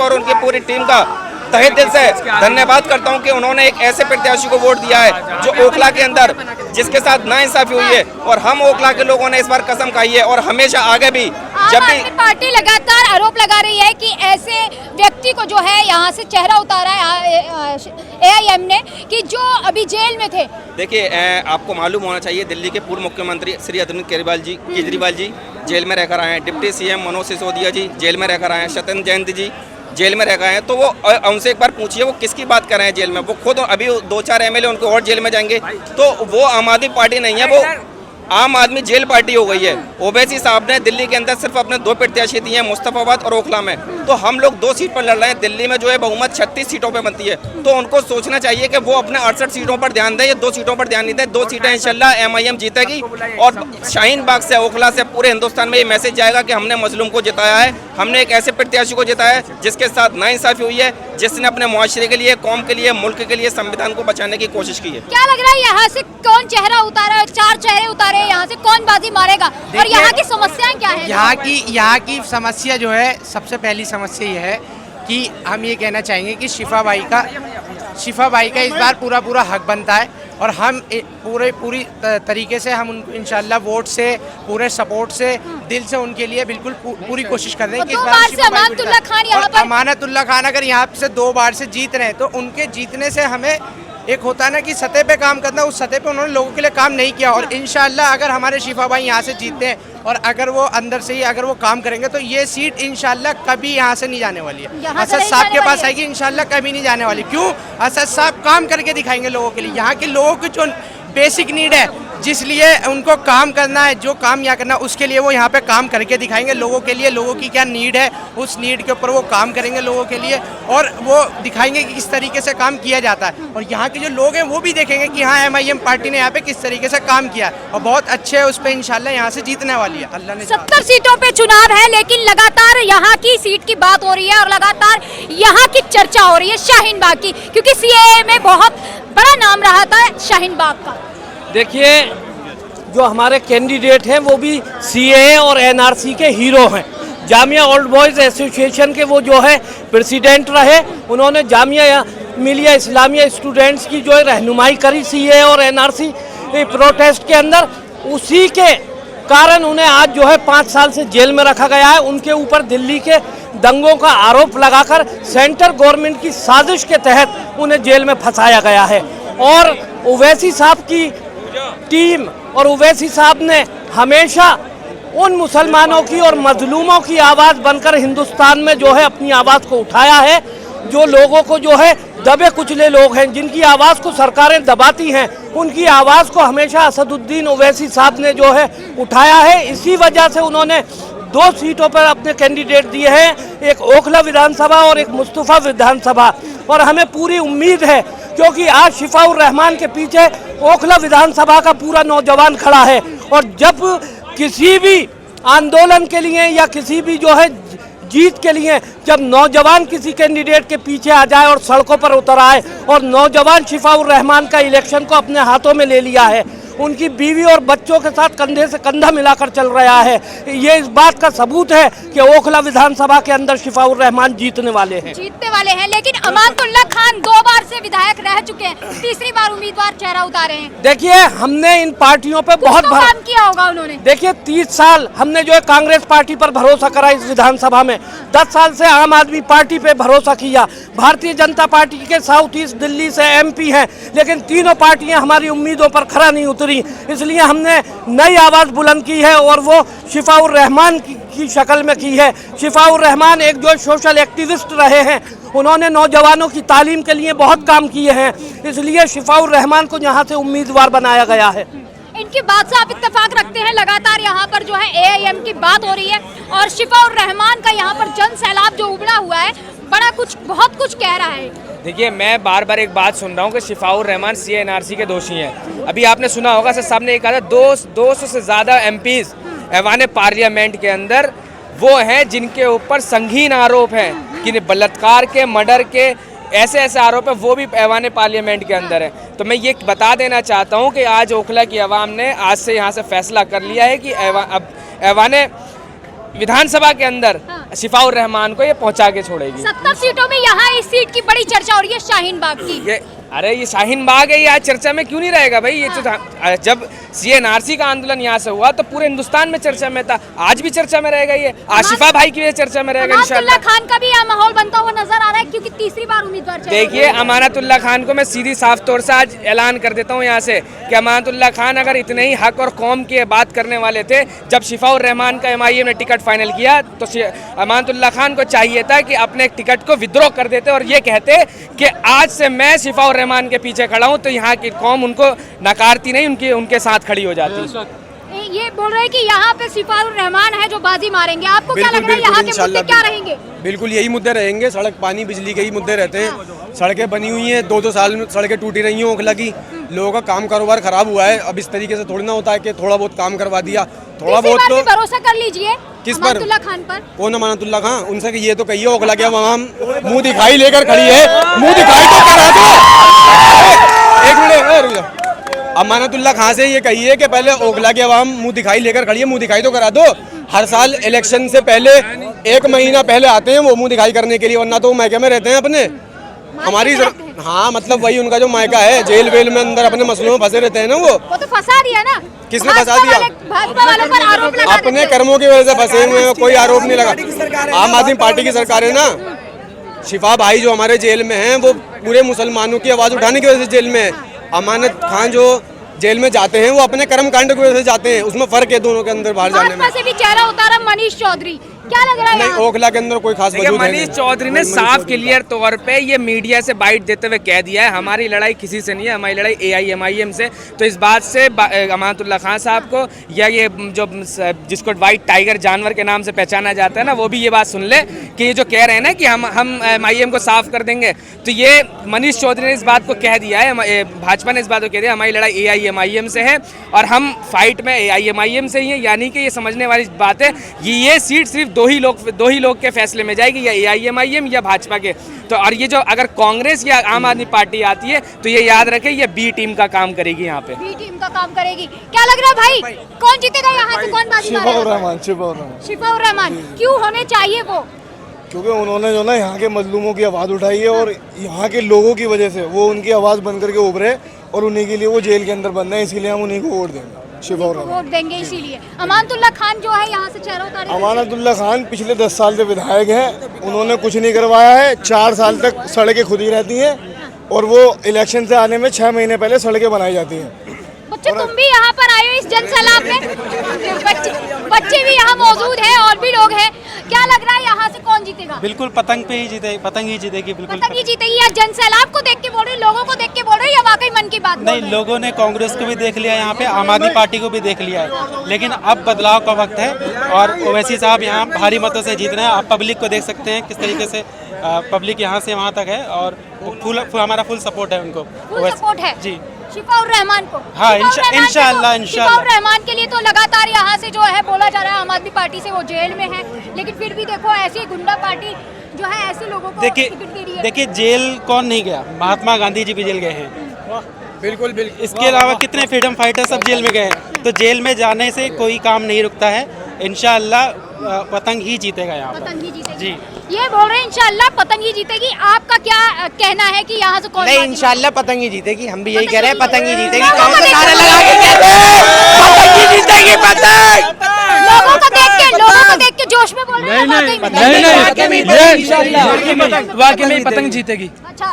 और उनकी पूरी टीम का तहे दिल से धन्यवाद करता हूं कि उन्होंने एक ऐसे प्रत्याशी को वोट दिया है जो ओखला के अंदर जिसके साथ नाइंसाफी हुई है, और हम ओखला के लोगों ने इस बार कसम खाई है और हमेशा आगे भी जब भी पार्टी लगातार आरोप लगा रही है कि ऐसे व्यक्ति को जो है यहाँ से चेहरा उतारा है AIM ने कि जो अभी जेल में थे। देखिए, आपको मालूम होना चाहिए दिल्ली के पूर्व मुख्यमंत्री श्री अरविंद केजरीवाल जी जेल में रहकर आए हैं, डिप्टी CM मनोज सिसोदिया जी जेल में रहकर आए हैं, सत्येंद्र जयंत जी जेल में रह गए हैं। तो वो उनसे एक बार पूछिए वो किसकी बात कर रहे हैं जेल में। वो खुद अभी 2-4 MLA उनको और जेल में जाएंगे, तो वो आम आदमी पार्टी नहीं है, वो आम आदमी जेल पार्टी हो गई है। ओवैसी साहब ने दिल्ली के अंदर सिर्फ अपने 2 प्रत्याशी दिए हैं, मुस्तफाबाद और ओखला में। तो हम लोग 2 सीट पर लड़ रहे हैं। दिल्ली में जो है बहुमत 36 सीटों पे बनती है, तो उनको सोचना चाहिए कि वो अपने 68 सीटों पर ध्यान दें, ये 2 सीटों पर ध्यान नहीं दें। 2 सीटें इंशाल्लाह MIM जीतेगी और शाहीन बाग से ओखला से पूरे हिंदुस्तान में ये मैसेज जाएगा कि हमने मजलूम को जिताया है, हमने एक ऐसे प्रत्याशी को जिताया है जिसके साथ नाइंसाफी हुई है, जिसने अपने मुआशरे के लिए, कौम के लिए, मुल्क के लिए, संविधान को बचाने की कोशिश की है। क्या लग रहा है यहाँ से कौन चेहरा उतारा, 4 चेहरे उतारे, यहाँ से कौन बाजी मारेगा और यहाँ की समस्याएं क्या है? यहाँ की समस्या जो है, सबसे पहली समस्या ये है कि हम ये कहना चाहेंगे कि शिफा बाई का इस बार पूरा हक बनता है और हम पूरी तरीके से हम उनको इंशाल्लाह वोट से, पूरे सपोर्ट से, दिल से उनके लिए बिल्कुल पूरी कोशिश कर रहे हैं कि इस बार अमानतुल्लाह खान अगर यहाँ से 2 बार से जीत रहे हैं तो उनके जीतने से हमें एक होता है ना कि सतह पे काम करना, उस सतह पे उन्होंने लोगों के लिए काम नहीं किया। और इंशाल्लाह अगर हमारे शिफा भाई यहाँ से जीतते हैं और अगर वो अंदर से ही अगर वो काम करेंगे तो ये सीट इंशाल्लाह कभी यहाँ से नहीं जाने वाली है। असद साहब के पास आएगी, इंशाल्लाह कभी नहीं जाने वाली। क्यों? असद साहब काम करके दिखाएंगे लोगों के लिए। यहाँ के लोगों की जो बेसिक नीड है, जिसलिए उनको काम करना है, जो काम यहाँ करना उसके लिए वो यहाँ पे काम करके दिखाएंगे लोगों के लिए। लोगों की क्या नीड है, उस नीड के ऊपर वो काम करेंगे लोगों के लिए और वो दिखाएंगे कि किस तरीके से काम किया जाता है। और यहाँ के जो लोग हैं वो भी देखेंगे कि हाँ MIM पार्टी ने यहाँ पे किस तरीके से काम किया और बहुत अच्छे है, उस पर इंशाल्लाह यहाँ से जीतने वाली है। अल्लाह ने 70 सीटों पे चुनाव है, लेकिन लगातार यहाँ की सीट की बात हो रही है और लगातार यहाँ की चर्चा हो रही है शाहीन बाग की, क्योंकि CAA में बहुत बड़ा नाम रहा था शाहीन बाग का। देखिए, जो हमारे कैंडिडेट हैं वो भी CAA और NRC के हीरो हैं। जामिया ओल्ड बॉयज़ एसोसिएशन के वो जो है प्रेसिडेंट रहे, उन्होंने जामिया मिलिया इस्लामिया स्टूडेंट्स की जो है रहनुमाई करी CAA और NRC प्रोटेस्ट के अंदर। उसी के कारण उन्हें आज जो है 5 साल से जेल में रखा गया है। उनके ऊपर दिल्ली के दंगों का आरोप लगाकर सेंट्रल गवर्नमेंट की साजिश के तहत उन्हें जेल में फंसाया गया है। और ओवैसी साहब की टीम और ओवैसी साहब ने हमेशा उन मुसलमानों की और मजलूमों की आवाज़ बनकर हिंदुस्तान में जो है अपनी आवाज़ को उठाया है। जो लोगों को जो है दबे कुचले लोग हैं, जिनकी आवाज़ को सरकारें दबाती हैं, उनकी आवाज़ को हमेशा असदुद्दीन ओवैसी साहब ने जो है उठाया है। इसी वजह से उन्होंने 2 सीटों पर अपने कैंडिडेट दिए हैं, एक ओखला विधानसभा और एक मुस्तफा विधानसभा। और हमें पूरी उम्मीद है, क्योंकि आज शिफाउर रहमान के पीछे ओखला विधानसभा का पूरा नौजवान खड़ा है। और जब किसी भी आंदोलन के लिए या किसी भी जो है जीत के लिए जब नौजवान किसी कैंडिडेट के पीछे आ जाए और सड़कों पर उतर आए, और नौजवान शिफाउर रहमान का इलेक्शन को अपने हाथों में ले लिया है, उनकी बीवी और बच्चों के साथ कंधे से कंधा मिलाकर चल रहा है, ये इस बात का सबूत है कि ओखला विधानसभा के अंदर शिफाउर रहमान जीतने वाले हैं। लेकिन अमानतुल्लाह खान 2 बार से विधायक रह चुके हैं, तीसरी बार उम्मीदवार चेहरा उतारे हैं। देखिए, हमने इन पार्टियों पे बहुत काम किया होगा उन्होंने। देखिए, 30 साल हमने जो है कांग्रेस पार्टी पर भरोसा करा इस विधानसभा में, 10 साल से आम आदमी पार्टी पे भरोसा किया। भारतीय जनता पार्टी के साउथ ईस्ट दिल्ली से MP हैं, लेकिन तीनों पार्टियां हमारी उम्मीदों पर खरा नहीं उतरी। इसलिए हमने नई आवाज़ बुलंद की है और वो शिफाउर रहमान की शक्ल में की है। शिफाउर रहमान एक जो सोशल एक्टिविस्ट रहे हैं, उन्होंने नौजवानों की तालीम के लिए बहुत काम किए हैं, इसलिए शिफाउर रहमान को यहाँ से उम्मीदवार बनाया गया है। इनकी बात से आप इत्तेफाक रखते हैं? लगातार यहाँ पर जो है AIM की बात हो रही है और शिफाउर रहमान का यहाँ पर जन सैलाब जो उमड़ा हुआ है बहुत कुछ कह रहा है। देखिए, मैं बार बार एक बात सुन रहा हूँ कि शिफाउर रहमान CAA NRC के दोषी हैं। अभी आपने सुना होगा सर साहब ने एक कहा था 200 से ज़्यादा MPs ऐवान पार्लियामेंट के अंदर वो हैं जिनके ऊपर संगीन आरोप हैं कि बलात्कार के, मर्डर के, ऐसे आरोप है, वो भी ऐवान पार्लियामेंट के अंदर है। तो मैं ये बता देना चाहता हूँ कि आज ओखला की आवाम ने आज से यहाँ से फैसला कर लिया है कि ऐवान विधानसभा के अंदर हाँ। शिफाउर रहमान को ये पहुंचा के छोड़ेगी। 70 सीटों में यहाँ इस सीट की बड़ी चर्चा हो रही है शाहीन बाग की। ये अरे ये शाहीन बाग है, ये आज चर्चा में क्यों नहीं रहेगा भाई? ये तो जब CA/NRC का आंदोलन यहाँ से हुआ तो पूरे हिंदुस्तान में चर्चा में था, आज भी चर्चा में रहेगा। ये आशिफा भाई की वजह से चर्चा में रहेगा इंशाल्लाह। खान का भी यहाँ माहौल बनता हुआ नजर आ रहा है क्योंकि तीसरी बार उम्मीदवार चल रहे हैं। देखिए अमानतुल्लाह खान को मैं सीधी साफ तौर से आज ऐलान कर देता हूँ यहाँ से कि अमानतुल्लाह खान अगर इतने ही हक और कौम की बात करने वाले थे, जब शिफाउर रहमान का MIM ने टिकट फाइनल किया तो अमानतुल्लाह खान को चाहिए था कि अपने टिकट को विद्रोह कर देते और ये कहते कि आज से मैं शिफाउर रहमान के पीछे खड़ा हूँ, तो यहाँ की कौम उनको नकारती नहीं, उनके साथ खड़ी हो जाती। ये बोल रहे हैं कि यहाँ पे शिफाउर रहमान है जो बाजी मारेंगे। आपको क्या लग रहा है यहाँ के मुद्दे क्या रहेंगे? बिल्कुल यही मुद्दे रहेंगे, सड़क पानी बिजली के ही मुद्दे रहते हैं। सड़कें बनी हुई हैं, 2-2 साल में सड़कें टूटी रही हैं ओखला की। लोगों का काम कारोबार खराब हुआ है। अब इस तरीके से थोड़ी ना होता है कि थोड़ा बहुत काम करवा दिया, थोड़ा बहुत तो भरोसा कर लीजिए। किस पर? अमानतुल्लाह खान पर। कौन अमानतुल्लाह खान? उनसे कि ये तो कहिए ओखला के वहाँ मुंह दिखाई लेकर खड़ी है, मुंह दिखाई तो करा दो। एक मिनट, अमानतुल्लाह खान से ये कहिए कि पहले ओखला के अवाम मुंह दिखाई लेकर खड़ी है, मुंह दिखाई तो करा दो। हर साल इलेक्शन से पहले 1 महीना पहले आते हैं वो मुंह दिखाई करने के लिए, वरना तो वो मायके में रहते हैं अपने। हमारी हाँ मतलब वही उनका जो मायका है, जेल वेल में अंदर अपने मसलों में फंसे रहते हैं ना। वो तो फंसा दिया ना। किसने फंसा दिया? भाजपा वालों पर आरोप लगा अपने कर्मों की वजह से फंसे हुए हैं, कोई आरोप नहीं लगा। आम आदमी पार्टी की सरकार है ना। शिफा भाई जो हमारे जेल में हैं वो पूरे मुसलमानों की आवाज उठाने की वजह से जेल में है। अमानत खान जो जेल में जाते हैं वो अपने कर्म कांड की वजह से जाते हैं, उसमें फर्क है दोनों के अंदर बाहर जाने में। भाजपा से भी चेहरा उतारा मनीष चौधरी, क्या लग रहा है? नहीं, ओखला के अंदर कोई खास वजूद है मनीष चौधरी ने साफ क्लियर तौर पे ये मीडिया से बाइट देते हुए कह दिया है हमारी लड़ाई किसी से नहीं है, हमारी लड़ाई AIMIM से। तो इस बात से अमानतुल्लाह खान साहब को या ये जो जिसको व्हाइट टाइगर जानवर के नाम से पहचाना जाता है ना, वो भी ये बात सुन ले कि ये जो कह रहे हैं ना कि हम MIM को साफ कर देंगे, तो ये मनीष चौधरी ने इस बात को कह दिया है, भाजपा ने इस बात को कह दिया हमारी लड़ाई AIMIM से है और हम फाइट में AIMIM से ही है। यानी कि ये समझने वाली बात है, ये सीट सिर्फ दो ही लोग के फैसले में जाएगी, या AIMIM या भाजपा के। तो और ये जो अगर कांग्रेस या आम आदमी पार्टी आती है तो ये याद रखे ये B टीम का काम करेगी, यहाँ पे B टीम का काम करेगी। क्या लग रहा है भाई, कौन जीतेगा यहाँ से? कौन बाजी मारेगा? शिफाउर रहमान। क्यों होने चाहिए वो? क्योंकि उन्होंने जो ना यहाँ के मजलूमों की आवाज़ उठाई है और यहाँ के लोगों की वजह से वो उनकी आवाज़ बन करके उभरे और उन्हीं के लिए वो जेल के अंदर बंद है, इसीलिए हम उन्हीं को वोट देंगे। शिफाउर वोट देंगे इसीलिए। अमानतुल्लाह खान जो है यहाँ से चेहरा उतारे। अमानतुल्लाह खान पिछले 10 साल से विधायक हैं, उन्होंने कुछ नहीं करवाया है। 4 साल तक सड़कें खुद ही रहती हैं और वो इलेक्शन से आने में 6 महीने पहले सड़कें बनाई जाती हैं। बच्चे तुम भी यहाँ पर आए हो इस जनसैलाब में? बच्चे भी यहाँ मौजूद हैं और भी लोग हैं। क्या लग रहा है यहाँ से कौन जीतेगा? बिल्कुल पतंग पे ही जीतेगी, पतंग ही जीतेगी। बिल्कुल पतंग ही जीतेगी। या जनसैलाब को देख के बोल रहे हो, लोगों को देख के बोल रहे हो, या वाकई मन की बात? नहीं, लोगों ने कांग्रेस को भी देख लिया, यहाँ पे आम आदमी पार्टी को भी देख लिया है, लेकिन अब बदलाव का वक्त है और ओवैसी साहब यहाँ भारी मतों से जीत रहे हैं। आप पब्लिक को देख सकते हैं किस तरीके से पब्लिक यहाँ से वहाँ तक है और हमारा फुल सपोर्ट है उनको। फुल सपोर्ट है जी शिफाउर रहमान को। हाँ, इंशाल्लाह। शिफाउर रहमान के लिए तो लगातार यहाँ से जो है बोला जा रहा है आम आदमी पार्टी से वो जेल में है, लेकिन फिर भी देखो ऐसी गुंडा पार्टी जो है ऐसे लोगों को टिकट दे रही है। देखिए जेल कौन नहीं गया, महात्मा गांधी जी भी जेल गए हैं। बिल्कुल बिल्कुल। इसके अलावा कितने फ्रीडम फाइटर सब जेल में गए हैं। तो जेल में जाने से कोई काम नहीं रुकता है। इंशाल्लाह पतंग ही जीतेगा यहाँ पर। पतंग ही जीतेगी। जी ये बोल रहे हैं इंशाल्लाह पतंग ही जीतेगी। आपका क्या कहना है कि यहाँ से कौन? नहीं, इंशाल्लाह पतंग ही जीतेगी। हम भी यही कह रहे हैं, पतंग ही जीतेगी। लोगों को नारे लगा के कहते हैं पतंग ही जीतेगी, पतंग। लोगों को देख के जोश में बोल रहे हैं। नहीं, वाकई में पतंग जीतेगी। अच्छा।